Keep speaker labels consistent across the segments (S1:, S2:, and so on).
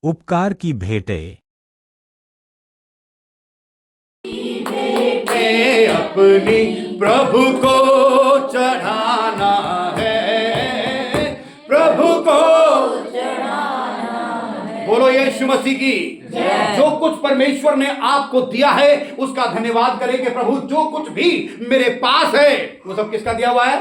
S1: उपकार की भेंटें।
S2: अपनी प्रभु को चढ़ाना है, प्रभु को बोलो यीशु मसीह की। जो कुछ परमेश्वर ने आपको दिया है उसका धन्यवाद करें कि प्रभु जो कुछ भी मेरे पास है वो सब किसका दिया हुआ है?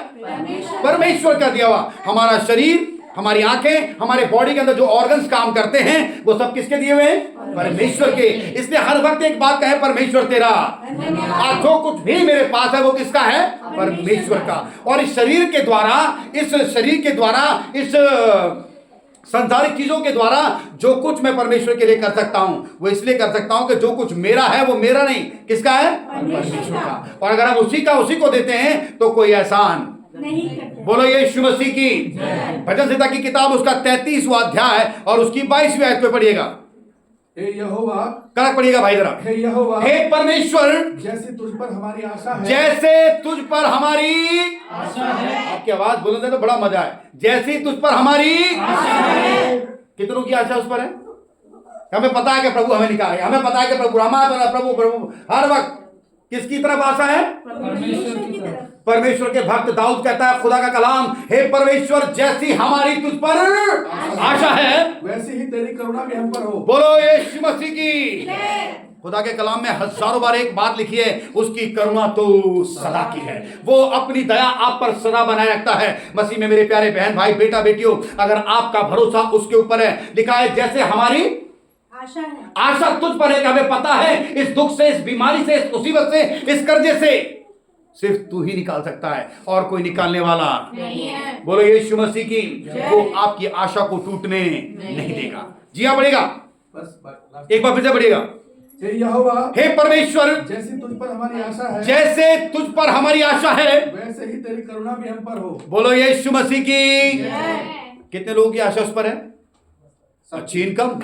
S2: परमेश्वर का दिया हुआ। हमारा शरीर, हमारी आंखें, हमारे बॉडी के अंदर जो ऑर्गन्स काम करते हैं वो सब किसके दिए हुए हैं? परमेश्वर के। इसलिए हर वक्त एक बात कहे, परमेश्वर तेरा। आज जो कुछ भी मेरे पास है वो किसका है? परमेश्वर का। और इस शरीर के द्वारा, इस संसारिक चीजों के द्वारा जो कुछ मैं परमेश्वर के लिए कर सकता हूं वो इसलिए कर सकता हूं कि जो कुछ मेरा है वो मेरा नहीं, किसका है? परमेश्वर का। और अगर हम उसी को देते हैं तो कोई एहसान नहीं करते। बोलो यीशु मसीह की। भजन संहिता की किताब उसका 33वां अध्याय और उसकी 22वीं आयत पे पढ़िएगा।
S3: हे यहोवा,
S2: कड़क पढ़िएगा भाई जरा।
S3: हे यहोवा,
S2: हे परमेश्वर,
S3: जैसे तुझ पर हमारी आशा है,
S2: जैसे तुझ पर हमारी आशा है। आपकी आवाज बुलंद है तो बड़ा मजा है। जैसे तुझ पर हमारी आशा है। कितनों की आशा उस पर है? हमें पता है कि प्रभु हमें निकालेगा, हमें पता है कि प्रभु हमारा प्रभु हर वक्त किसकी तरफ आशा है?
S3: परमेश्वर की तरफ।
S2: परमेश्वर के भक्त दाऊद कहता है खुदा का कलाम, हे परमेश्वर जैसी हमारी तुझ पर आशा है
S3: वैसे ही तेरी करुणा भी हम पर हो।
S2: बोलो यीशु मसीह की। खुदा के कलाम में हजारों बार एक बात लिखी है, उसकी करुणा तो सदा की है। वो अपनी दया आप पर सदा बनाए रखता है। मसीह में मेरे प्यारे बहन भाई बेटा बेटियों, अगर आपका भरोसा उसके ऊपर है, लिखा है जैसे हमारी आशा तुझ पर है कि हमें पता है इस दुख से, इस बीमारी से, इस मुसीबत से, इस कर्जे से सिर्फ तू ही निकाल सकता है और कोई निकालने वाला नहीं है। बोलो यीशु मसीह की। वो आपकी आशा को टूटने नहीं देगा। जी हाँ, बढ़ेगा, एक बार फिर से बढ़ेगा।
S3: हे यहोवा,
S2: हे परमेश्वर,
S3: जैसे तुझ पर हमारी आशा है,
S2: जैसे तुझ पर हमारी आशा है
S3: वैसे ही तेरी करुणा भी हम पर हो।
S2: बोलो यीशु मसीह की। कितने लोगों की आशा उस पर है? अच्छी इनकम,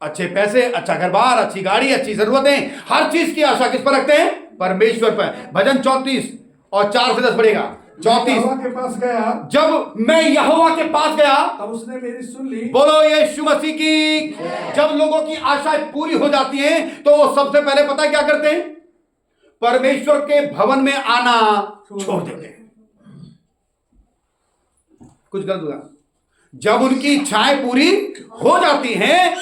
S2: अच्छे पैसे, अच्छा घर बार, अच्छी गाड़ी, अच्छी जरूरतें, हर चीज की आशा किस पर रखते हैं? परमेश्वर पर। भजन 34 और 4 से 10 बढ़ेगा। 34
S3: के पास गया,
S2: जब मैं यहोवा के पास गया
S3: तब उसने मेरी सुन ली।
S2: बोलो यीशु मसीह की। जब लोगों की आशाएं पूरी हो जाती हैं तो वो सबसे पहले पता क्या करते हैं? परमेश्वर के भवन में आना छोड़ देते हैं। कुछ गलत हुआ? जब उनकी इच्छाएं पूरी हो जाती हैं,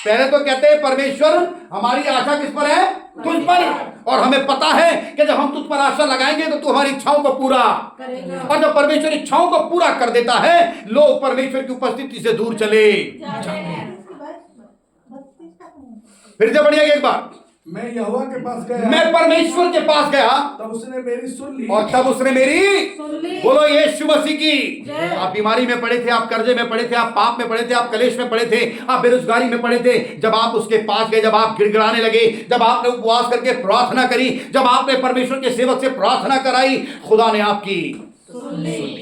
S2: पहले तो कहते हैं परमेश्वर हमारी आशा किस पर है? तुझ पर। और हमें पता है कि जब हम तुझ पर आशा लगाएंगे तो तू हमारी इच्छाओं को पूरा करेगा। और जब परमेश्वर इच्छाओं को पूरा कर देता है, लोग परमेश्वर की उपस्थिति से दूर चले जाते हैं। फिर से बढ़िएगा एक बार।
S3: मैं यहोवा के पास गया,
S2: मैं परमेश्वर के पास गया,
S3: तब उसने मेरी सुन ली,
S2: और तब उसने मेरी बोलो यीशु मसीह की। आप बीमारी में पड़े थे, आप कर्जे में पड़े थे, आप पाप में पड़े थे, आप कलेश में पड़े थे, आप बेरोजगारी में पड़े थे, जब आप उसके पास गए, जब आप गिड़गिड़ाने लगे, जब आपने उपवास करके प्रार्थना करी, जब आपने परमेश्वर के सेवक से प्रार्थना कराई, खुदा ने आपकी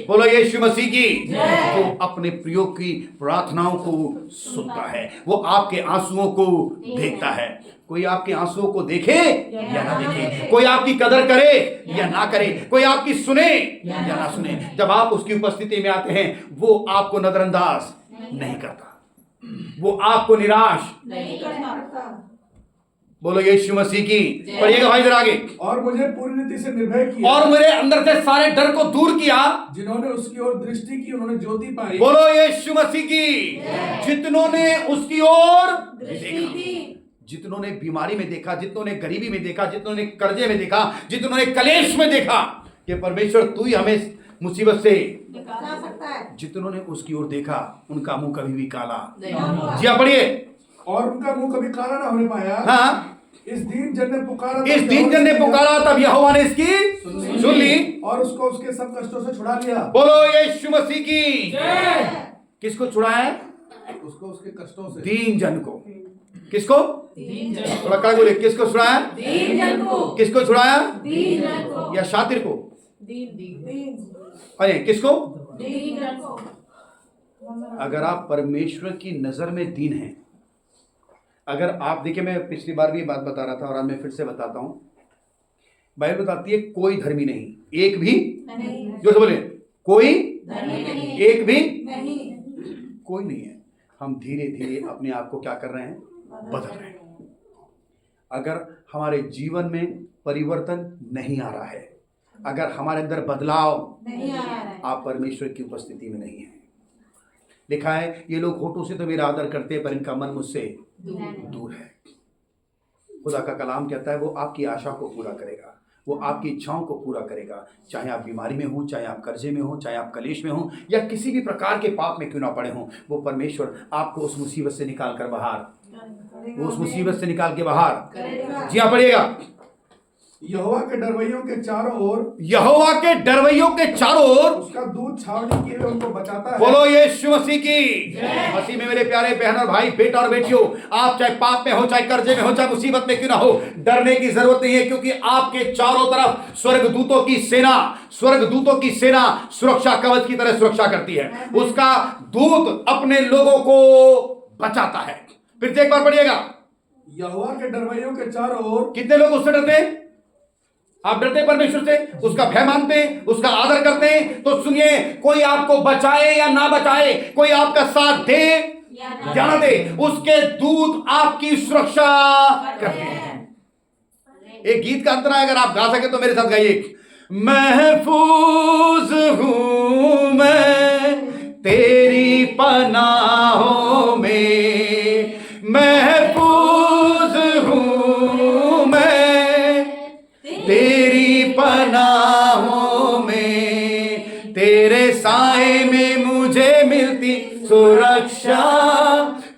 S2: बोलो यीशु मसीह की। वो अपने प्रियो की प्रार्थनाओं को सुनता है, वो आपके आंसुओं को देखता है। कोई आपके आंसुओं को देखे या ना देखे, कोई आपकी कदर करे या ना करे, कोई आपकी सुने या ना सुने, जब आप उसकी उपस्थिति में आते हैं वो आपको नजरअंदाज नहीं करता, वो आपको निराश नहीं करता। बोलो यीशु मसीह की। पढ़िएगा भाई जरा आगे।
S3: और मुझे पूरी रीति से निर्भय किया,
S2: और मेरे अंदर से सारे डर को दूर किया।
S3: जिन्होंने उसकी ओर दृष्टि की उन्होंने ज्योति पाई।
S2: बोलो यीशु मसीह की। जितनों ने उसकी ओर देखा, जितनों ने बीमारी में देखा, जितनों ने गरीबी में देखा, जितनों ने कर्जे में देखा, जितनों ने कलेश में देखा कि परमेश्वर तू ही हमें मुसीबत से निकाल सकता है, जितनों ने उसकी ओर देखा उनका मुंह कभी भी काला नहीं। जी आप पढ़िए।
S3: और उनका मुंह कभी काला ना होने पाया।
S2: हाँ,
S3: इस दीन जन ने पुकारा,
S2: इस दीन जन ने पुकारा, तब यहोवा ने इसकी सुन ली
S3: और उसको उसके सब कष्टों से छुड़ा लिया।
S2: बोलो यीशु मसीह की। किसको छुड़ाया है?
S3: उसको उसके कष्टों से।
S2: दीन जन को। किसको? थोड़ा कड़ा बोले, किसको छुड़ाया?
S4: दीन जन को।
S2: किसको छुड़ाया?
S4: दीन जन को।
S2: या शातिर को?
S4: दीन
S2: अरे किसको?
S4: दीन जन को।
S2: अगर आप परमेश्वर की नजर में दीन हैं, अगर आप देखिए, मैं पिछली बार भी ये बात बता रहा था और आज मैं फिर से बताता हूं, बाइबल बताती है कोई धर्मी नहीं, एक भी नहीं। जो से बोले कोई नहीं, एक भी नहीं, कोई नहीं है। हम धीरे धीरे अपने आप को क्या कर रहे हैं, बदल रहे हैं। अगर हमारे जीवन में परिवर्तन नहीं आ रहा है, अगर हमारे अंदर बदलाव
S4: नहीं आ रहा है,
S2: आप परमेश्वर की उपस्थिति में नहीं है। लिखा है, ये लोग होठों से तो मेरा आदर करते हैं पर इनका मन मुझसे दूर है। खुदा का कलाम कहता है वो आपकी आशा को पूरा करेगा, वो आपकी इच्छाओं को पूरा करेगा, चाहे आप बीमारी में हो, चाहे आप कर्जे में हो, चाहे आप कलेश में हो, या किसी भी प्रकार के पाप में क्यों ना पड़े हो। वो परमेश्वर आपको उस मुसीबत से निकाल कर बाहर, वो उस मुसीबत से निकाल के बाहर, जी हाँ पढ़िएगा,
S3: यहोवा के डरवैयों के चारों ओर,
S2: यहोवा के डरवैयों के चारों ओर
S3: उसका दूत छावनी किए हुए उनको बचाता है।
S2: बोलो यीशु मसीह की। मसीह में मेरे प्यारे बहन और भाई, बेटा और बेटियों, आप चाहे पाप में हो, चाहे कर्जे में हो, चाहे मुसीबत में क्यों ना हो, डरने की जरूरत नहीं है, क्योंकि आपके चारों तरफ स्वर्गदूतों की सेना, स्वर्गदूतों की सेना सुरक्षा कवच की तरह सुरक्षा करती है। उसका दूत अपने लोगों को बचाता है। फिर से एक बार पढ़िएगा,
S3: यहोवा के डरवैयों के चारों ओर,
S2: कितने लोग उससे डरते हैं? आप डरते हैं परमेश्वर से, उसका भय मानते हैं, उसका आदर करते हैं। तो सुनिए, कोई आपको बचाए या ना बचाए, कोई आपका साथ दे या ना दे, उसके दूत आपकी सुरक्षा करते हैं। एक गीत का अंतरा अगर आप गा सके तो मेरे साथ गाइए, महफूज हूं मैं तेरी पनाहों में, महफूज हूं मैं तेरी पनाहों में, तेरे साए में मुझे मिलती सुरक्षा,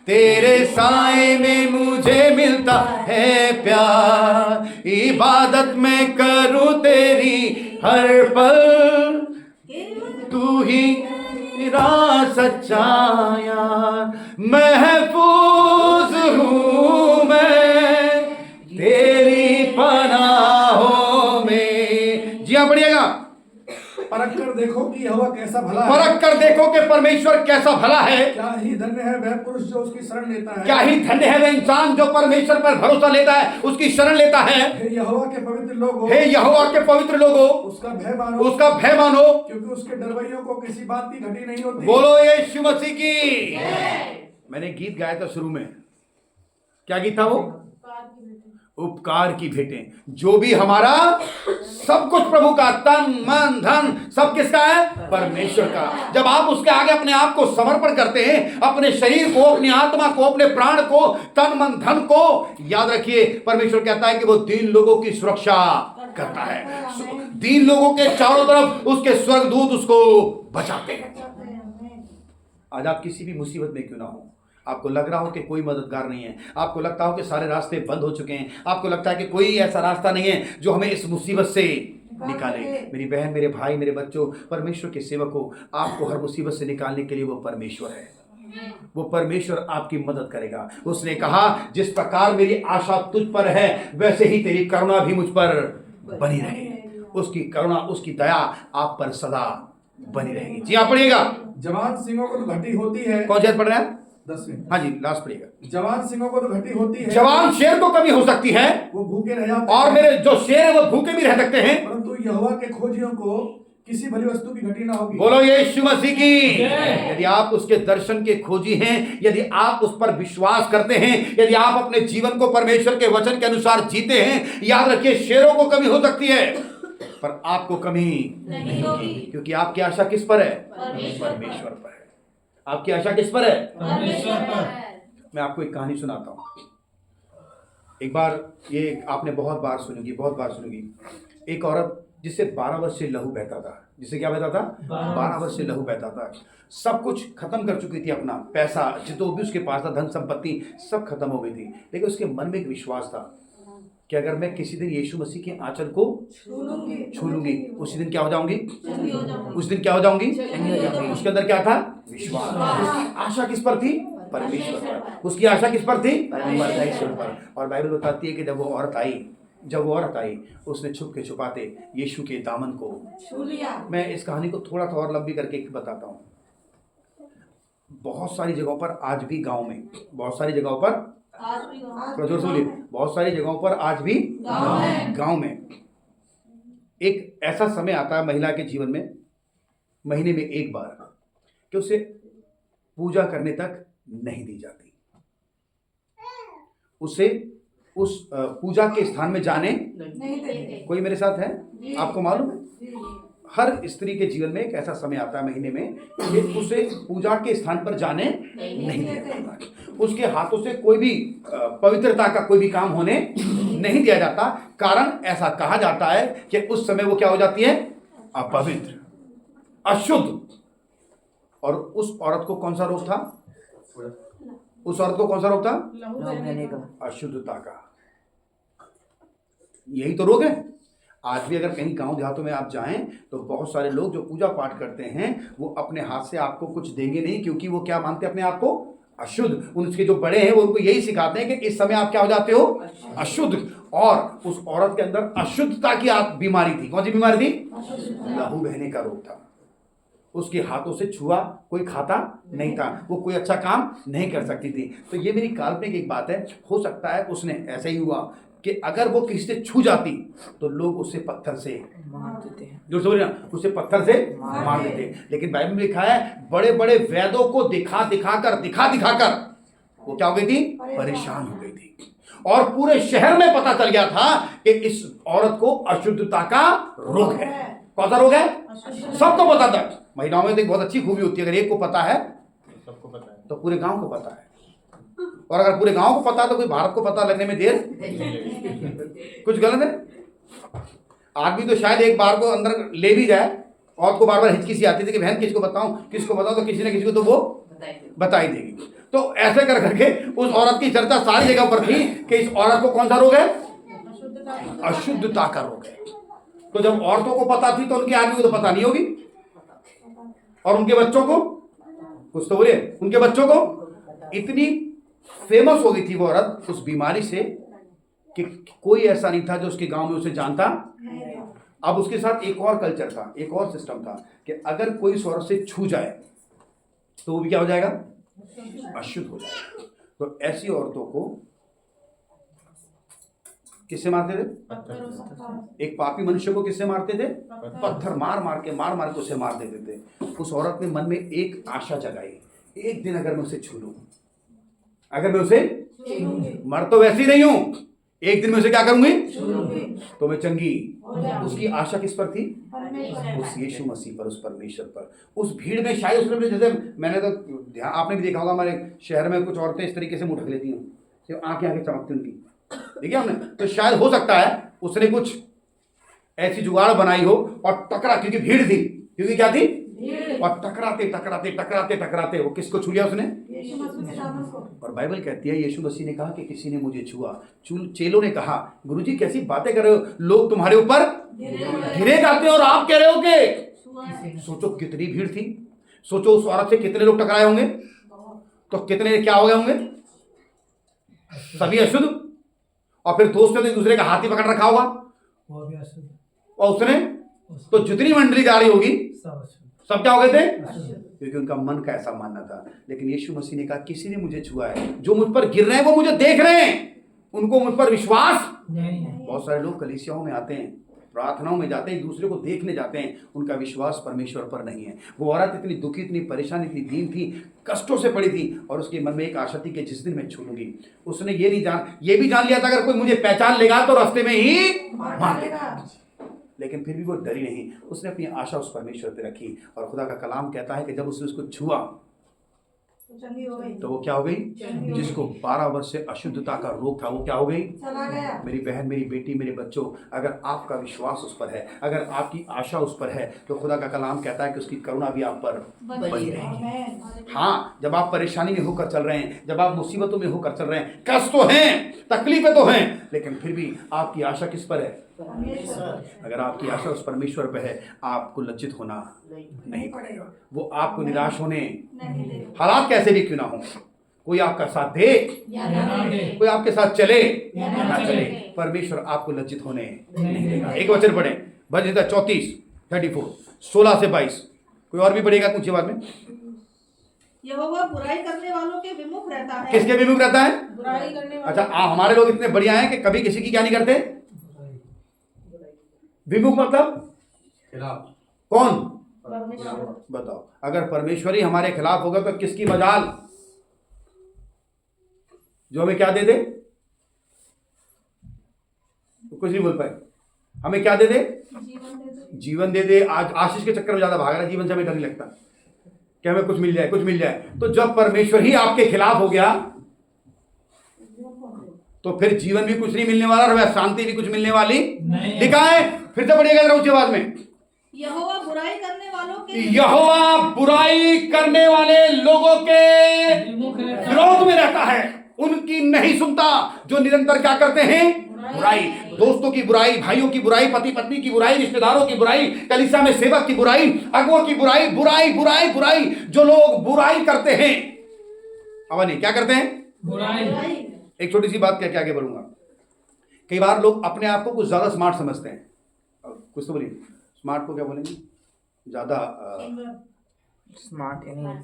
S2: तेरे साए में मुझे मिलता है प्यार, इबादत में करूं तेरी हर पल, तू ही मेरा सच्चा यार, महफूज हूं मैं तेरी पनाहों में। जी हाँ पढ़िएगा,
S3: परख कर देखो कि यहोवा कैसा भला है।
S2: परख कर देखो कि परमेश्वर कैसा भला है।
S3: क्या ही धन्य है वह पुरुष जो उसकी शरण लेता है।
S2: क्या ही धन्य है वह इंसान जो परमेश्वर पर भरोसा लेता है, उसकी शरण लेता है।
S3: हे यहोवा के पवित्र लोगों,
S2: हे यहोवा के पवित्र लोगों,
S3: उसका भय मानो,
S2: उसका भय मानो,
S3: क्योंकि उसके डरवैयों को किसी बात की घटी नहीं होती।
S2: बोलो यीशु मसीह की। मैंने गीत गाया था शुरू में, क्या गीत था वो? उपकार की भेंटें। जो भी हमारा सब कुछ प्रभु का, तन मन धन सब किसका है? परमेश्वर का। जब आप उसके आगे अपने आप को समर्पण करते हैं, अपने शरीर को, अपनी आत्मा को, अपने प्राण को, तन मन धन को, याद रखिए परमेश्वर कहता है कि वो दीन लोगों की सुरक्षा करता है। दीन लोगों के चारों तरफ उसके स्वर्गदूत उसको बचाते हैं। आज आप किसी भी मुसीबत में क्यों ना हो, आपको लग रहा हो कि कोई मददगार नहीं है, आपको लगता हो कि सारे रास्ते बंद हो चुके हैं, आपको लगता है कि कोई ऐसा रास्ता नहीं है जो हमें इस मुसीबत से निकाले, मेरी बहन, मेरे भाई, मेरे बच्चों, परमेश्वर के सेवकों, आपको हर मुसीबत से निकालने के लिए वो परमेश्वर है। वो परमेश्वर आपकी मदद करेगा। उसने कहा, जिस प्रकार मेरी आशा तुझ पर है वैसे ही तेरी करुणा भी मुझ पर बनी रहे। उसकी करुणा, उसकी दया आप पर सदा बनी रहेगी। जी आप पढ़िएगा,
S3: जवान सिंहों को तो घटी होती है।
S2: कौन सी पढ़ रहे हैं?
S3: 10वीं।
S2: हाँ जी, लास्ट पढ़िएगा।
S3: जवान सिंहों को तो घटी होती है,
S2: जवान शेर को कभी हो सकती है,
S3: वो भूखे रह जाते
S2: और
S3: हैं,
S2: मेरे जो शेर है वो भूखे भी रह सकते हैं,
S3: परंतु यहोवा के खोजियों को किसी भली वस्तु की घटी ना होगी।
S2: बोलो यीशु मसीह की। यदि आप उसके दर्शन के खोजी हैं, यदि आप उस पर विश्वास करते हैं, यदि आप अपने जीवन को परमेश्वर के वचन के अनुसार जीते हैं, याद रखिए शेरों को कमी हो सकती है पर आपको कमी नहीं होगी, क्योंकि आपकी आशा किस पर है? परमेश्वर पर है। आपकी आशा किस पर है?
S4: परमेश्वर पर।
S2: मैं आपको एक कहानी सुनाता हूँ। एक बार, ये आपने बहुत बार सुनोगी, एक औरत जिससे 12 वर्ष से लहू बहता था, जिससे क्या बहता था? 12 वर्ष से लहू बहता था। सब कुछ खत्म कर चुकी थी, अपना पैसा जितना भी उसके पास था, धन संपत्ति सब खत्म हो गई थी, लेकिन उसके मन में एक विश्वास था कि अगर मैं किसी दिन यीशु मसीह के आंचल को छू लूंगी, उसी दिन क्या हो जाऊंगी? उस दिन क्या हो जाऊंगी? उसके अंदर क्या था? विश्वास। उसकी आशा किस पर थी? परमेश्वर पर। उसकी आशा किस पर थी? परमेश्वर पर। और बाइबल बताती है कि जब वो औरत आई उसने छुप के छुपाते यीशु के दामन को छू लिया। मैं इस कहानी को थोड़ा सा और लंबी करके बताता हूँ। बहुत सारी जगहों पर आज भी गांव में, बहुत सारी जगहों पर, जोर से बोलिए, बहुत सारी जगहों पर आज भी गांव में एक ऐसा समय आता है महिला के जीवन में, महीने में एक बार, कि उसे पूजा करने तक नहीं दी जाती। उसे उस पूजा के स्थान में जाने
S4: नहीं देते।
S2: कोई मेरे साथ है? आपको मालूम है हर स्त्री के जीवन में एक ऐसा समय आता है महीने में कि उसे पूजा के स्थान पर जाने नहीं दिया जाता। उसके हाथों से कोई भी पवित्रता का कोई भी काम होने नहीं दिया जाता। कारण ऐसा कहा जाता है कि उस समय वो क्या हो जाती है? अपवित्र, अशुद्ध। और उस औरत को कौन सा रोग था? उस औरत को कौन सा रोग था?
S4: लहू बहने का।
S2: अशुद्धता का। यही तो रोग है। आज भी अगर कहीं गांव देहातों में आप जाएं तो बहुत सारे लोग जो पूजा पाठ करते हैं वो अपने हाथ से आपको कुछ देंगे नहीं, क्योंकि वो क्या मानते हैं अपने आप को? अशुद्ध। उनके जो बड़े हैं वो उनको यही सिखाते हैं कि इस समय आप क्या हो जाते हो? अशुद्ध। और उस औरत के अंदर अशुद्धता की बीमारी थी। कौन सी बीमारी थी? लहू बहने का रोग था। उसके हाथों से छुआ कोई खाता नहीं था, वो कोई अच्छा काम नहीं कर सकती थी। तो ये मेरी काल्पनिक एक बात है। हो सकता है उसने ऐसा ही हुआ कि अगर वो किसी से छू जाती तो लोग उसे पत्थर से
S4: मार देते हैं।
S2: जो समझ ना, उसे पत्थर से मार देते। लेकिन बाइबल में लिखा है बड़े बड़े वैदों को दिखा दिखाकर वो क्या हो गई थी? परेशान हो गई थी। और पूरे शहर में पता चल गया था कि इस औरत को अशुद्धता का रोग है। कौन सा रोग है? सबको पता था। महिलाओं में तो एक बहुत अच्छी खूबी होती है, अगर एक को पता है
S1: सबको पता है,
S2: तो पूरे गांव को पता है। और अगर पूरे गांव को पता है तो कोई भारत को पता लगने में देर कुछ गलत है। आदमी तो शायद एक बार को अंदर ले भी जाए, और को बार बार हिचकी सी आती थी कि बहन किसको बताऊं, तो किसी न किसी को तो वो बता ही देगी। तो ऐसे कर करके उस औरत की चर्चा सारी जगह पर थी कि इस औरत को कौन सा रोग है? अशुद्धता का रोग है। तो जब औरतों को पता थी तो उनके आदमी को तो पता नहीं होगी, और उनके बच्चों को कुछ तो बोलिए, उनके बच्चों को इतनी फेमस हो गई थी वो औरत उस बीमारी से कि कोई ऐसा नहीं था जो उसके गांव में उसे जानता। अब उसके साथ एक और कल्चर था, एक और सिस्टम था कि अगर कोई इस औरत से छू जाए तो वो भी क्या हो जाएगा? अशुद्ध हो जाएगा। तो ऐसी औरतों को किससे मारते थे? एक पापी मनुष्य को किससे मारते थे? पत्थर मार मार के उसे मार देते थे। उस औरत ने मन में एक आशा जगाई, एक दिन अगर मैं उसे छू लूं, अगर मैं उसे मर तो वैसे ही नहीं हूं, एक दिन में उसे क्या करूंगी तो मैं चंगी। उसकी आशा किस पर थी? उस यीशु मसीह पर, उस परमेश्वर पर। उस भीड़ में शायद उसने, जैसे मैंने तो आपने भी देखा होगा हमारे शहर में कुछ औरतें इस तरीके से मुंह ढक लेती हैं, आंखें आंखें चमकती उनकी, देखिए हमने। तो शायद हो सकता है उसने कुछ ऐसी जुगाड़ बनाई हो और टकरा, क्योंकि भीड़ थी, क्योंकि क्या थी? और टकराते वो किसको छू लिया उसने? और बाइबल कहती है यीशु मसीह ने कहा कि किसी ने मुझे छुआ। चेलों ने कहा गुरुजी कैसी बातें कर रहे हो, लोग तुम्हारे ऊपर गिरे जाते हैं और आप कह रहे हो कि। सोचो कितनी भीड़ थी, सोचो उस औरत से कितने लोग टकराए होंगे, तो कितने क्या हो गए होंगे? सभी अशुद्ध। और फिर दोस्तों ने दूसरे का हाथ ही पकड़ रखा होगा, और उसने तो जितनी मंडली जा रही होगी सब क्या हो गए थे? क्योंकि उनका मन का ऐसा मानना था। लेकिन यीशु मसीह ने कहा किसी ने मुझे छुआ है, जो मुझ पर गिर रहे हैं वो मुझे देख रहे हैं, उनको मुझ पर विश्वास नहीं। बहुत सारे लोग कलीसियाओं में आते हैं, प्रार्थनाओं में जाते हैं, एक दूसरे को देखने जाते हैं, उनका विश्वास परमेश्वर पर नहीं है। वो औरत इतनी दुखी, इतनी परेशान, इतनी दीन थी, कष्टों से पड़ी थी, और उसके मन में एक आशा थी कि जिस दिन मैं छू लूंगी। उसने ये भी जान लिया था अगर कोई मुझे पहचान लेगा तो रास्ते में ही मार देगा। लेकिन फिर भी वो डरी नहीं, उसने अपनी आशा उस परमेश्वर पे रखी। और खुदा का कलाम कहता है कि जब उसने उसको छुआ तो वो क्या हो गई? जिसको 12 वर्ष से अशुद्धता का रोग था वो क्या हो गई?
S4: चला गया।
S2: मेरी बहन, मेरी बेटी, मेरे बच्चों, अगर आपका विश्वास उस पर है, अगर आपकी आशा उस पर है, तो खुदा का कलाम कहता है कि उसकी करुणा भी आप पर बनी रहेगी। हाँ, जब आप परेशानी में होकर चल रहे हैं, जब आप मुसीबतों में होकर चल रहे हैं, कष्ट तो हैं, तकलीफें तो हैं, लेकिन फिर भी आपकी आशा किस पर है? अगर आपकी आशा उस परमेश्वर पे है, आपको लज्जित होना नहीं पड़ेगा। वो आपको निराश होने, हालात कैसे भी क्यों ना हो, कोई आपका साथ दे कोई आपके साथ चले ना चले, परमेश्वर आपको लज्जित होने नहीं देगा। एक वचन पढ़े, भजन 34:34, 16 से 22। कोई और भी पढ़ेगा कुछ बाद में?
S5: यहोवा बुराई करने वालों के विमुख रहता है।
S2: किसके विमुख रहता है?
S5: बुराई करने वालों।
S2: अच्छा, हमारे लोग इतने बढ़िया हैं कि कभी किसी की क्या नहीं करते? विमुख मतलब
S1: खिलाफ।
S2: कौन? बताओ, अगर परमेश्वर ही हमारे खिलाफ होगा तो किसकी मजाल? जो हमें क्या दे दे? तो कुछ नहीं बोल पाए। हमें क्या दे दे? जीवन दे दे। आज आशीष के चक्कर में ज्यादा भाग रहा है, जीवन से हमें डर नहीं लगता कि हमें कुछ मिल जाए, कुछ मिल जाए। तो जब परमेश्वर ही आपके खिलाफ हो गया तो फिर जीवन भी कुछ नहीं मिलने वाला और शांति भी कुछ मिलने वाली नहीं। लिखा है, फिर से पढ़िएगा जरा ऊंची आवाज में,
S5: यहोवा बुराई करने वालों के
S2: यहोवा बुराई करने वाले लोगों के विरोध में रहता है, उनकी नहीं सुनता जो निरंतर क्या करते हैं? बुराई। दोस्तों की बुराई, भाइयों की बुराई, पति पत्नी की बुराई, रिश्तेदारों की बुराई, कलीसिया में सेवक की बुराई, अगुओं की बुराई, बुराई बुराई बुराई। जो लोग बुराई करते हैं, अब नहीं क्या करते हैं? बुराई। एक छोटी सी बात कह के आगे बढ़ूंगा। कई बार लोग अपने आप को कुछ ज्यादा स्मार्ट समझते हैं। कुछ तो बोलिए, स्मार्ट को क्या बोलेंगे? ज्यादा
S4: स्मार्ट यानी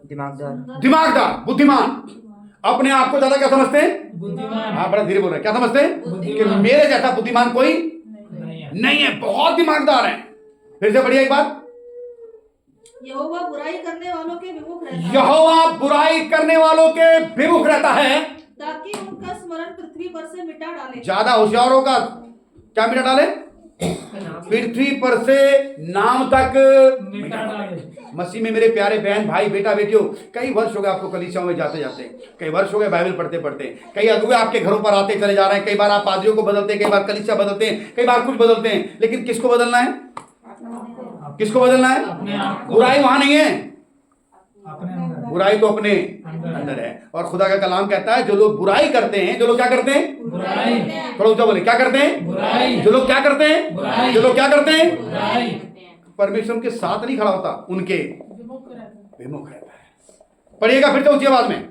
S4: दिमागदार,
S2: दिमागदार, बुद्धिमान। अपने आप को ज्यादा क्या समझते हैं? बुद्धिमान। हाँ, बड़ा धीरे बोल रहे हैं। क्या समझते हैं? कि मेरे जैसा बुद्धिमान कोई नहीं है, बहुत दिमागदार है। फिर से बढ़िया एक बात,
S5: यहोवा बुराई करने वालों के विमुख रहता है,
S2: यहोवा बुराई करने वालों के विमुख रहता है,
S5: ताकि उनका स्मरण पृथ्वी पर से मिटा डाले।
S2: ज्यादा होशियारों का क्या मिटा डाले? पृथ्वी पर से नाम तक मिटा डाले। मसीह में मेरे प्यारे बहन भाई बेटा बेटियों, कई वर्ष हो गए आपको कलीसियाओं में जाते जाते, कई वर्ष हो गए बाइबल पढ़ते पढ़ते, कई अगुए आपके घरों पर आते चले जा रहे हैं। कई बार आप पादरियों को बदलते हैं, कई बार कलीसिया बदलते हैं, कई बार कुछ बदलते हैं, लेकिन किसको बदलना है? किसको बदलना है? बुराई वहां नहीं है, बुराई तो अपने अंदर है। और खुदा का कलाम कहता है जो लोग बुराई करते हैं, जो लोग क्या करते हैं? बुराई। थोड़ा ऊंचा बोले, क्या करते हैं? बुराई। जो लोग क्या करते हैं? बुराई। जो लोग क्या करते हैं? बुराई। परमेश्वर उनके साथ नहीं खड़ा होता, उनके विमुख रहता है। पढ़िएगा फिर से ऊंची आवाज में,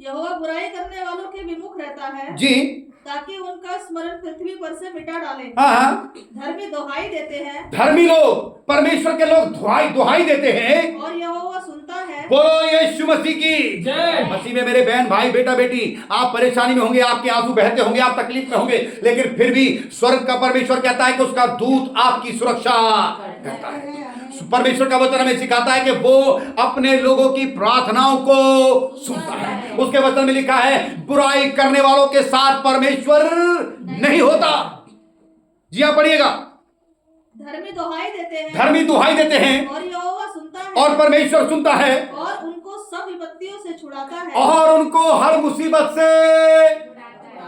S5: यहोवा बुराई करने वालों के विमुख रहता है
S2: जी,
S5: ताकि उनका स्मरण पृथ्वी पर से मिटा डाले।
S2: हाँ,
S5: धर्मी दुहाई देते हैं,
S2: धर्मी लोग, परमेश्वर के लोग दुहाई देते हैं,
S5: और यहोवा सुनता है।
S2: बोलो यीशु मसीह की जय। मसीह में मेरे बहन भाई बेटा बेटी, आप परेशानी में होंगे, आपके आंसू बहते होंगे, आप तकलीफ में होंगे, लेकिन फिर भी स्वर्ग का परमेश्वर कहता है कि उसका दूत आपकी सुरक्षा करता है। परमेश्वर का वचन हमें सिखाता है कि वो अपने लोगों की प्रार्थनाओं को सुनता है। उसके वचन में लिखा है बुराई करने वालों के साथ परमेश्वर नहीं होता। जी हाँ, पढ़िएगा,
S5: धर्मी दुहाई देते हैं,
S2: धर्मी दुहाई देते हैं,
S5: और यहोवा सुनता है,
S2: और परमेश्वर सुनता है,
S5: और उनको सब विपत्तियों से छुड़ाता है,
S2: और उनको हर मुसीबत से,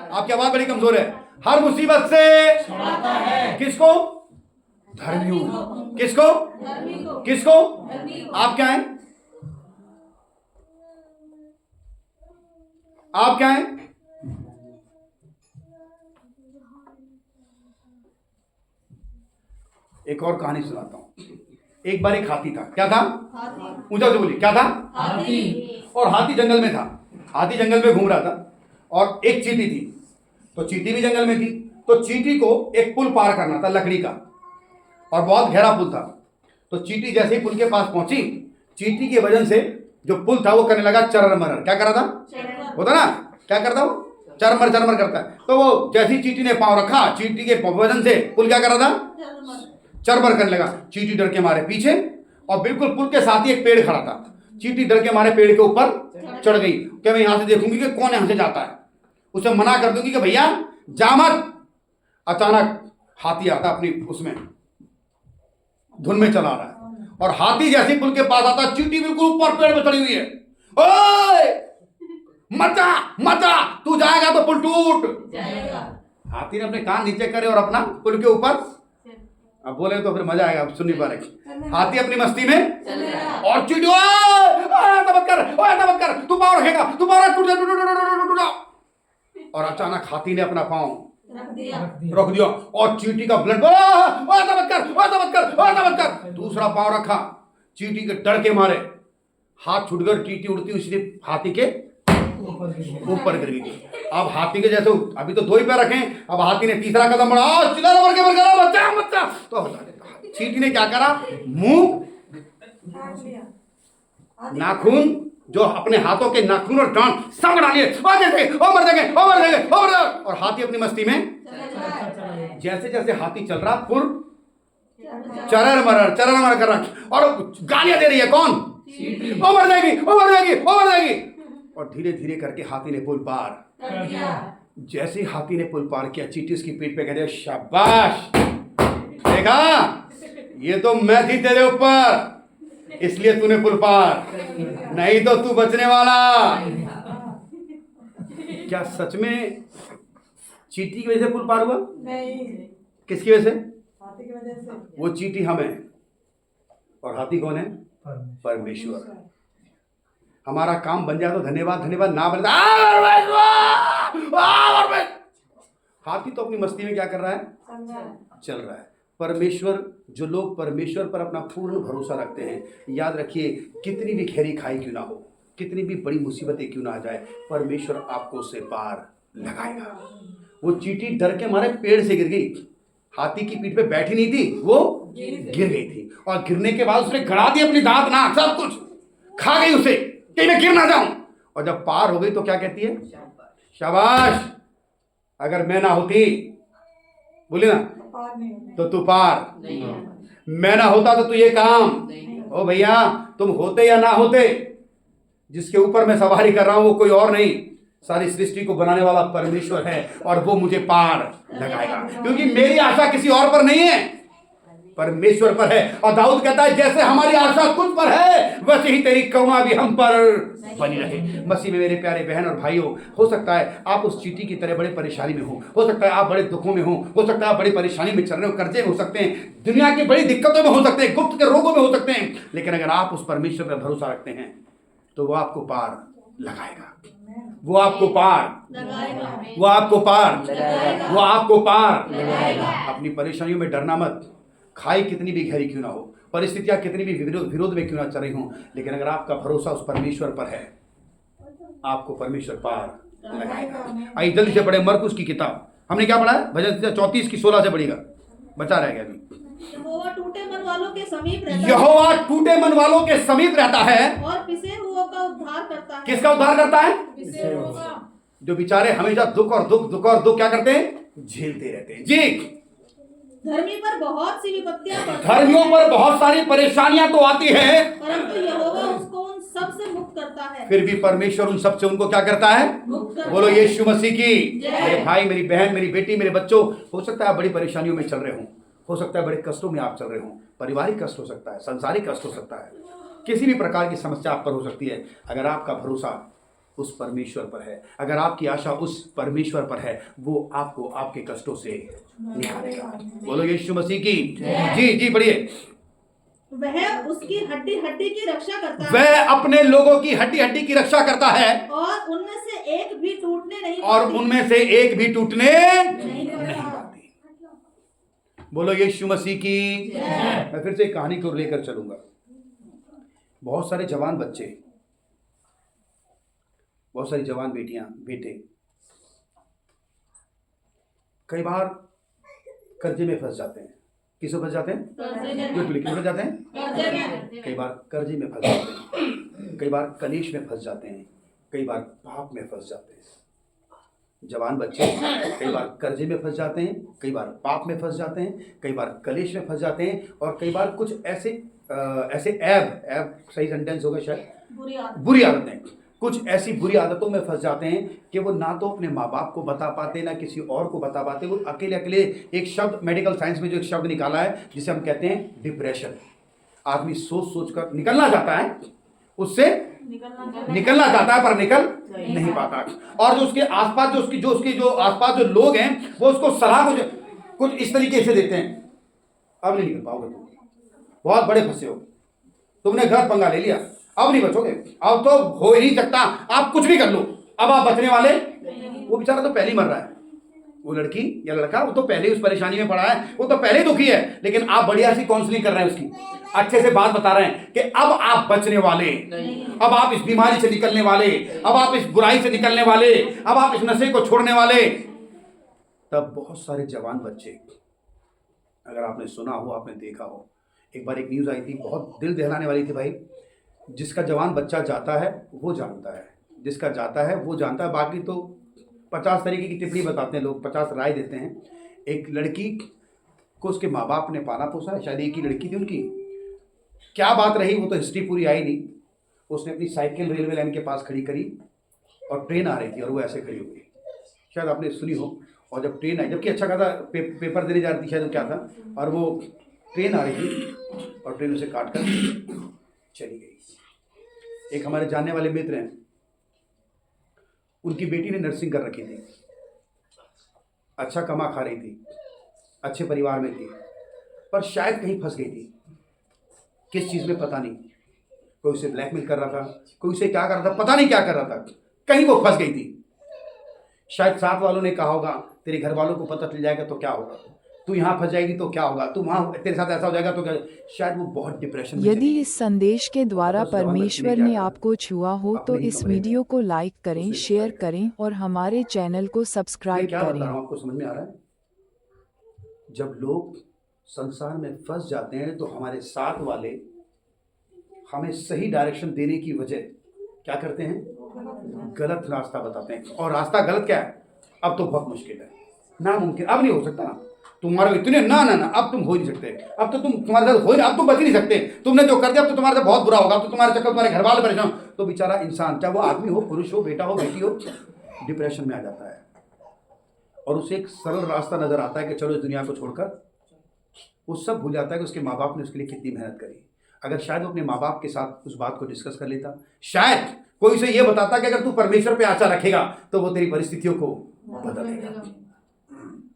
S2: आपकी आवाज बड़ी कमजोर है, हर मुसीबत से छुड़ाता है। किसको? धर्मियों। किसको? किसको? आप क्या हैं? आप क्या हैं? एक और कहानी सुनाता हूं। एक बार एक हाथी था। क्या था? ऊंचा से बोलिए, क्या था? हाथी। और हाथी जंगल में था। हाथी जंगल में घूम रहा था और एक चींटी थी, तो चींटी भी जंगल में थी। तो चींटी को एक पुल पार करना था लकड़ी का, और बहुत गहरा पुल था। तो चींटी जैसे ही पुल के पास पहुंची, चींटी के वजन से जो पुल था वो करने लगा चरर मरर। क्या कर रहा था? होता ना, क्या करता वो? चरमर चरमर करता है। तो वो जैसी चींटी ने पांव रखा, चींटी के वजन से पुल क्या कर रहा था? चरमर करने लगा। चींटी डर के मारे पीछे, और बिल्कुल पुल के साथ ही एक पेड़ खड़ा था। चींटी डर के मारे पेड़ के ऊपर चढ़ गई कि मैं यहां से देखूंगी कि कौन यहां से जाता है, उसे मना कर दूंगी कि भैया जा मत। अचानक हाथी आता अपनी उसमें धुन में चला रहा है, और हाथी जैसे पुल के पास आता, चींटी बिल्कुल ऊपर पेड़ पे चढ़ी हुई है। ओए मचा मचा, तू जाएगा तो पुल टूट जाएगा। हाथी ने अपने कान नीचे करे और अपना पुल के ऊपर, अब बोले तो फिर मजा आएगा, अब सुन नहीं पा रहे। हाथी अपनी मस्ती में, और चींटी मत कर, तू पाँव रखेगा, तू पाँव टूट जा। और अचानक हाथी ने अपना पाँव रख दिया, और चींटी का ब्लड मत कर। दूसरा पाँव रखा, चींटी के डर के मारे हाथ छूट गया, चींटी उड़ती हुई सीधे हाथी के ऊपर गिर गई। अब हाथी के जैसे अभी तो दो ही पैर रखे, अब हाथी ने तीसरा कदम बढ़ा, बच्चा तो चींटी ने क्या करा? मुंह नाखून, जो अपने हाथों के नाखून और डांट सब डालिए, मर जाएंगे। और हाथी अपनी मस्ती में, जैसे जैसे हाथी चल रहा, पुर चरर मरर कर रहा, और गालियां दे रही है। कौन? मर जाएगी। और धीरे धीरे करके हाथी ने पुल पार
S5: कर दिया।
S2: जैसे ही हाथी ने पुल पार किया, चींटी उसकी पीठ पे कह दिया, शाबाश, देखा, ये तो मैं थी तेरे ऊपर, इसलिए तूने पुल पार, नहीं तो तू बचने वाला। क्या सच में चींटी की वजह से पुल पार हुआ?
S4: नहीं,
S2: किसकी वजह से?
S4: हाथी की वजह से।
S2: वो चींटी हम है और हाथी कौन है? परमेश्वर। हमारा काम बन जाए तो धन्यवाद, धन्यवाद ना बने हाथी तो अपनी मस्ती में क्या कर रहा है? चल रहा है। परमेश्वर, जो लोग परमेश्वर पर अपना पूर्ण भरोसा रखते हैं, याद रखिए, कितनी भी घेरी खाई क्यों ना हो, कितनी भी बड़ी मुसीबतें क्यों ना आ जाए, परमेश्वर आपको उससे पार लगाएगा। वो चींटी डर के मारे पेड़ से गिर गई, हाथी की पीठ पे बैठी नहीं थी, वो गिर गई थी, और गिरने के बाद उसने गड़ा दी अपनी दांत नाक सब कुछ, खा गई उसे कि मैं गिर ना जाऊं। और जब पार हो गई तो क्या कहती है? शाबाश, अगर मैं ना होती, बोली ना, तो तू पार, मैं ना होता तो तू ये काम, ओ भैया तुम होते या ना होते, जिसके ऊपर मैं सवारी कर रहा हूं वो कोई और नहीं, सारी सृष्टि को बनाने वाला परमेश्वर है, और वो मुझे पार लगाएगा, क्योंकि मेरी आशा किसी और पर नहीं है, परमेश्वर पर है। और दाऊद कहता है, जैसे हमारी आशा तुझ पर है, वैसे ही तेरी करुणा भी हम पर बनी रहे। मसीह में मेरे प्यारे बहन और भाइयों, हो सकता है आप उस चींटी की तरह बड़े परेशानी में हो सकता है आप बड़े दुखों में हो सकता है आप बड़ी परेशानी में चल रहे हो, कर्जे हो सकते हैं, दुनिया की बड़ी दिक्कतों में हो सकते हैं, गुप्त के रोगों में हो सकते हैं, लेकिन अगर आप उस परमेश्वर पर भरोसा रखते हैं तो वो आपको पार लगाएगा, वो आपको पार
S5: लगाएगा,
S2: वो आपको पार
S5: लगाएगा,
S2: वो आपको पार
S5: लगाएगा।
S2: अपनी परेशानियों में डरना मत, खाई कितनी भी गहरी क्यों ना हो, परिस्थितियां कितनी भी विरोध में क्यों ना चल रही हो, लेकिन अगर आपका भरोसा उस परमेश्वर पर है, आपको परमेश्वर पार लगाएगा। आइए जल्दी से पढ़े मरकुस की किताब, हमने क्या पढ़ा है? भजन 34 की 16 से पढ़ेगा, बचा रह गया अभी।
S5: यहोवा टूटे मन वालों के समीप रहता है,
S2: यहोवा टूटे मन वालों के समीप रहता है,
S5: और पिसे हुओं का उद्धार करता है।
S2: किसका उद्धार करता है?
S5: पिसे हुओं का।
S2: जो बेचारे हमेशा दुख और दुख क्या करते हैं? झेलते रहते हैं। जी,
S5: धर्मी पर बहुत सी विपत्तियां पड़ती हैं,
S2: धर्मियों पर बहुत सारी परेशानियां तो आती हैं,
S5: परंतु यहोवा उसको उन सब से मुक्त करता है।
S2: फिर भी परमेश्वर उन सब से उनको क्या करता है?
S5: मुक्त करता
S2: बोलो
S5: है।
S2: यीशु मसीह की।
S5: जय।
S2: मेरे भाई, मेरी बहन, मेरी बेटी, मेरे बच्चों, हो सकता है आप बड़ी परेशानियों में चल रहे हो सकता है बड़े कष्टों में आप चल रहे हो, पारिवारिक कष्ट हो सकता है, सांसारिक कष्ट हो सकता है, किसी भी प्रकार की समस्या आप पर हो सकती है। अगर आपका भरोसा उस परमेश्वर पर है, अगर आपकी आशा उस परमेश्वर पर है, वो आपको आपके कष्टों से निकालेगा। बोलो यीशु मसीह की। जी जी, बढ़िए।
S5: वह उसकी हड्डी हड्डी की रक्षा करता है,
S2: वह अपने लोगों की हड्डी हड्डी की रक्षा करता है,
S5: और उनमें से एक भी टूटने नहीं
S2: और
S5: पाती।
S2: उनमें से एक भी टूटने
S5: नहीं
S2: पाती। बोलो यीशु मसीह की। मैं फिर से एक कहानी को लेकर चलूंगा। बहुत सारे जवान बच्चे, बहुत सारी जवान बेटियां, बेटे कई बार कर्जे में फंस जाते हैं। किसमें फंस जाते हैं? किसमें फंस जाते हैं? कई बार कर्जे में फंस जाते हैं, कई बार कलेश में फंस जाते हैं, कई बार पाप में फंस जाते हैं। जवान बच्चे कई बार कर्जे में फंस जाते हैं, कई बार पाप में फंस जाते हैं, कई बार कलेश में फंस जाते हैं, और कई बार कुछ ऐसे ऐब सही सेंटेंस होगा शायद, बुरी आदतें, कुछ ऐसी बुरी आदतों में फंस जाते हैं कि वो ना तो अपने माँ बाप को बता पाते, ना किसी और को बता पाते। वो अकेले अकेले, एक शब्द मेडिकल साइंस में जो एक शब्द निकाला है जिसे हम कहते हैं डिप्रेशन। आदमी सोच सोच कर निकलना चाहता है, उससे निकलना चाहता है पर निकल नहीं पाता। और जो उसके आसपास जो आसपास जो लोग हैं वो उसको सलाह कुछ इस तरीके से देते हैं, अब नहीं निकल पाओगे, तुम बहुत बड़े फंसे हो, तुमने घर पंगा ले लिया, अब नहीं बचोगे, अब तो हो ही नहीं सकता, आप कुछ भी कर लो, अब आप बचने वाले। वो बेचारा तो पहले ही मर रहा है, वो लड़की या लड़का, वो तो पहले ही उस परेशानी में पड़ा है, वो तो पहले दुखी है, लेकिन आप बढ़िया सी काउंसलिंग कर रहे हैं, उसकी अच्छे से बात बता रहे हैं कि अब आप बचने वाले, अब आप इस बीमारी से निकलने वाले, अब आप इस बुराई से निकलने वाले, अब आप इस नशे को छोड़ने वाले। तब बहुत सारे जवान बच्चे, अगर आपने सुना हो, आपने देखा हो, एक बार एक न्यूज़ आई थी, बहुत दिल दहलाने वाली थी भाई। जिसका जवान बच्चा जाता है वो जानता है, जिसका जाता है वो जानता है, बाकी तो 50 तरीके की टिप्पणी बताते हैं लोग, 50 राय देते हैं। एक लड़की को उसके माँ बाप ने पाला पोसा है, शायद एक ही लड़की थी उनकी, क्या बात रही वो तो हिस्ट्री पूरी आई नहीं। उसने अपनी साइकिल रेलवे लाइन के पास खड़ी करी और ट्रेन आ रही थी और वो ऐसे खड़ी हो गई, शायद आपने सुनी हो। और जब ट्रेन आई, जबकि अच्छा खासा पेपर देने जा रही थी शायद, वो क्या था, और वो ट्रेन आ रही थी और ट्रेन उसे काट कर चली गई। एक हमारे जानने वाले मित्र हैं, उनकी बेटी ने नर्सिंग कर रखी थी, अच्छा कमा खा रही थी, अच्छे परिवार में थी, पर शायद कहीं फंस गई थी। किस चीज़ में पता नहीं, कोई उसे ब्लैकमेल कर रहा था, कोई उसे क्या कर रहा था, पता नहीं क्या कर रहा था, कहीं वो फंस गई थी। शायद साथ वालों ने कहा होगा तेरे घर वालों को पता चल जाएगा तो क्या होगा, तू यहाँ फंस जाएगी तो क्या होगा, तू वहाँ तेरे साथ ऐसा हो जाएगा तो क्या। शायद वो बहुत डिप्रेशन में
S6: यदि
S2: चली गई।
S6: इस संदेश के द्वारा
S2: वापस जाओ,
S6: परमेश्वर
S2: मैं
S6: ने
S2: क्या
S6: आपको छुआ हो तो
S2: अपने ही
S6: इस
S2: कमरे में
S6: वीडियो को लाइक करें,
S2: उसे
S6: शेयर
S2: बताएगा।
S6: करें और हमारे चैनल को
S2: मैं
S6: सब्सक्राइब
S2: क्या बता
S6: करें।
S2: रहा हूँ, आपको समझ में आ रहा है? जब लोग संसार में फंस जाते हैं तो हमारे साथ वाले हमें सही डायरेक्शन देने की वजह क्या करते हैं, गलत रास्ता बताते हैं। और रास्ता गलत क्या है, अब तो बहुत मुश्किल है, नामुमकिन, अब नहीं हो सकता ना तुम्हारे इतने, ना ना ना, अब तुम हो ही नहीं सकते, अब तो तुम्हारे साथ हो ही, अब तुम बच ही नहीं सकते, तुमने जो कर दिया अब तो तुम्हारे साथ बहुत बुरा होगा, अब तो तुम्हारे चक्कर तुम्हारे घर वाले परेशान। तो बेचारा इंसान, चाहे वो आदमी हो, पुरुष हो, बेटा हो, बेटी हो, डिप्रेशन में आ जाता है और उसे एक सरल रास्ता नजर आता है कि चलो इस दुनिया को छोड़कर, वो सब भूल जाता है कि उसके माँ बाप ने उसके लिए कितनी मेहनत करी। अगर शायद वो अपने माँ बाप के साथ उस बात को डिस्कस कर लेता, शायद कोई उसे ये बताता कि अगर तू परमेश्वर पे आशा रखेगा तो वो तेरी परिस्थितियों को बदलेगा।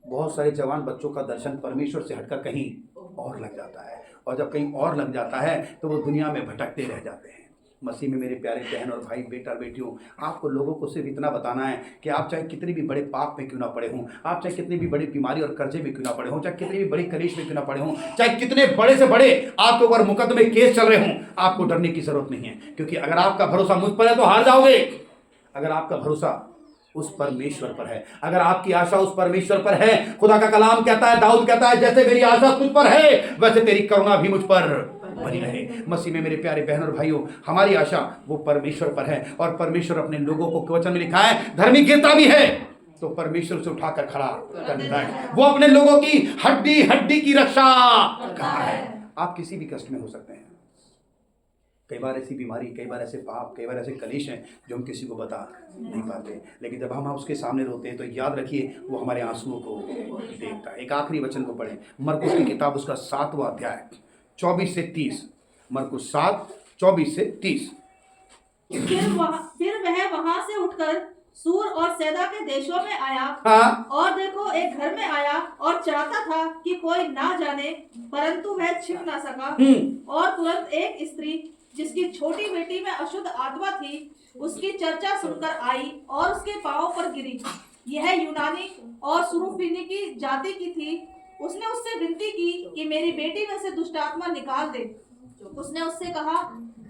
S2: बहुत सारे जवान बच्चों का दर्शन परमेश्वर से हटकर कहीं और लग जाता है, और जब कहीं और लग जाता है तो वो दुनिया में भटकते रह जाते हैं। मसीह में मेरे प्यारे बहन और भाई, बेटा बेटियों, आपको लोगों को सिर्फ इतना बताना है कि आप चाहे कितनी भी बड़े पाप में क्यों ना पड़े हों, आप चाहे कितनी भी बड़ी बीमारी और कर्जे में क्यों ना पड़े हों, चाहे कितनी भी बड़ी कलेश में क्यों ना पड़े हों, चाहे कितने बड़े से बड़े आपके ऊपर मुकदमे केस चल रहे हों, आपको डरने की जरूरत नहीं है, क्योंकि अगर आपका भरोसा मुझ पर है तो हार जाओगे। अगर आपका भरोसा उस परमेश्वर पर है, अगर आपकी आशा उस परमेश्वर पर है, खुदा का कलाम कहता है, दाऊद कहता है, जैसे मेरी आशा तुझ पर है वैसे तेरी करुणा भी मुझ पर बनी रहे। मसीह में मेरे प्यारे बहन और भाइयों, हमारी आशा वो परमेश्वर पर है, और परमेश्वर अपने लोगों को वचन में लिखा है, धर्मी गिरता भी है तो परमेश्वर उसे उठाकर खड़ा कर देता है। वो अपने लोगों की हड्डी हड्डी की रक्षा करता है। आप किसी भी कष्ट में हो सकते हैं, कई बार ऐसी बीमारी, कई बार ऐसे पाप, कई बार ऐसे कलेश हैं जो हम किसी को बता नहीं पाते, लेकिन जब हम उसके सामने रोते हैं तो याद रखिए वो हमारे आंसुओं को देखता है। एक आखिरी वचन को पढ़ें, मरकुस की किताब, उसका 7वां अध्याय 24 से 30। मरकुस 7 24 से 30।
S5: फिर वह वहां से उठकर सूर और सैदा के देशों में आया।
S2: हाँ।
S5: और देखो एक घर में आया और चाहता था कि कोई ना जाने, परंतु वह छिप ना सका। और तुरंत एक स्त्री जिसकी छोटी बेटी में अशुद्ध आत्मा थी उसकी चर्चा सुनकर आई और उसके पांवों पर गिरी। यह यूनानी और सुरूफिनी की जाति की थी। उसने उससे विनती की कि मेरी बेटी में से दुष्ट आत्मा निकाल दे। उसने उससे कहा,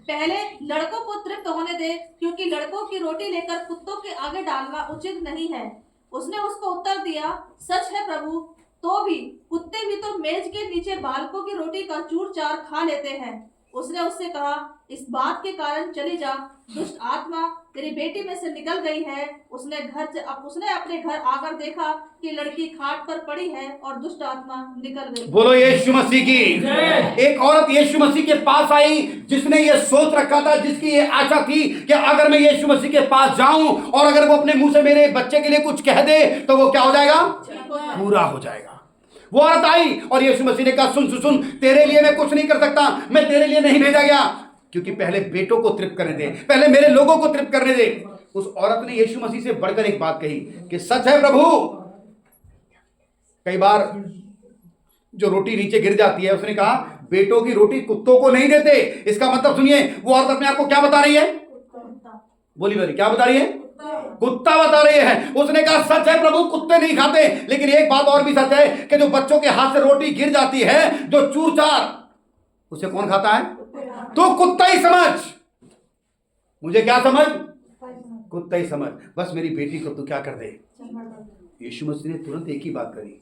S5: पहले लड़कों को तृप्त होने दे, क्योंकि लड़कों की रोटी लेकर कुत्तों के आगे डालना उचित नहीं है। उसने उसको उत्तर दिया, सच है प्रभु, तो भी कुत्ते भी तो मेज के नीचे बालकों की रोटी का चूर चार खा लेते हैं। उसने उससे कहा, इस बात के कारण चली जा, दुष्ट आत्मा तेरी बेटी में से निकल गई है। उसने अपने घर आकर देखा कि लड़की खाट पर पड़ी है और दुष्ट आत्मा निकल गई।
S2: बोलो यीशु मसीह की। एक औरत यीशु मसीह के पास आई जिसने ये सोच रखा था, जिसकी ये आशा थी कि अगर मैं यीशु मसीह के पास जाऊं और अगर वो अपने मुंह से मेरे बच्चे के लिए कुछ कह दे तो वो क्या हो जाएगा, पूरा हो जाएगा। वो औरत आई और यीशु मसीह ने कहा, सुन सुन सुन, तेरे लिए मैं कुछ नहीं कर सकता, मैं तेरे लिए नहीं भेजा गया, क्योंकि पहले बेटों को तृप्त करने दे, पहले मेरे लोगों को तृप्त करने दे। उस औरत ने यीशु मसीह से बढ़कर एक बात कही कि सच है प्रभु, कई बार जो रोटी नीचे गिर जाती है, उसने कहा बेटों की रोटी कुत्तों को नहीं देते। इसका मतलब सुनिए, वो औरत अपने आप को क्या बता रही है, बोली बोली क्या बता रही है, कुत्ता बता रही है। उसने कहा सच है प्रभु, कुत्ते नहीं खाते, लेकिन एक बात और भी सच है कि जो बच्चों के हाथ से रोटी गिर जाती है, जो चूर चार, उसे कौन खाता है, तो कुत्ता ही समझ। मुझे क्या समझ, कुत्ता ही समझ। बस मेरी बेटी को तू क्या कर दे। यीशु मसीह ने तुरंत एक ही बात करी,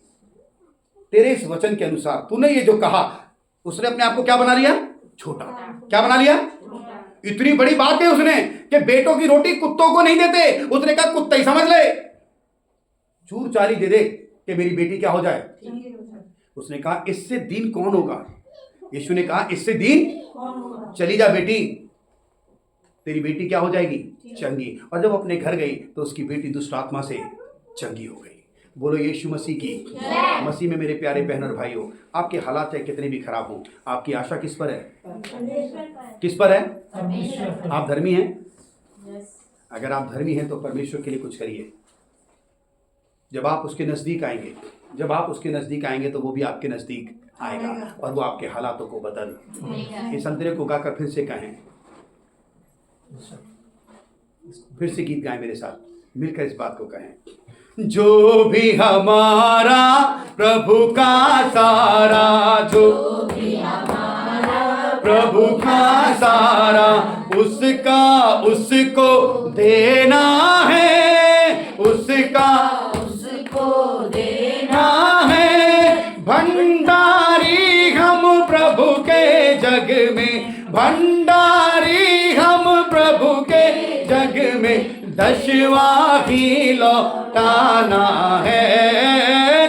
S2: तेरे इस वचन के अनुसार तूने ये जो कहा, उसने अपने आप को क्या बना लिया, छोटा। क्या बना लिया, इतनी बड़ी बात है उसने कि बेटों की रोटी कुत्तों को नहीं देते। उसने कहा कुत्ता ही समझ ले, चूर चारी दे दे कि मेरी बेटी क्या हो जाए। उसने कहा इससे दीन कौन होगा। यीशु ने कहा इससे दीन, चली जा बेटी, तेरी बेटी क्या हो जाएगी? चंगी। और जब अपने घर गई तो उसकी बेटी दुष्ट आत्मा से चंगी हो गई। बोलो यीशु मसीह की। मसीह में मेरे प्यारे बहन और भाइयों, आपके हालात चाहे कितने भी खराब हों, आपकी आशा किस पर है? किस पर है? आप धर्मी हैं? अगर आप धर्मी हैं तो परमेश्वर के लिए कुछ करिए। जब आप उसके नज़दीक आएंगे, जब आप उसके नज़दीक आएंगे तो वो भी आपके नज़दीक आएगा और वो आपके हालातों को बदल। इस अंतरे को गाकर फिर से कहें, फिर से गीत गाएं मेरे साथ, मिलकर इस बात को कहें। जो भी हमारा प्रभु का सारा, जो भी हमारा प्रभु का सारा, उसका उसको देना है, उसका उसको देना है। भंडारी हम प्रभु के जग में, भंडारी हम प्रभु के जग में, दशवां ही लौटाना है,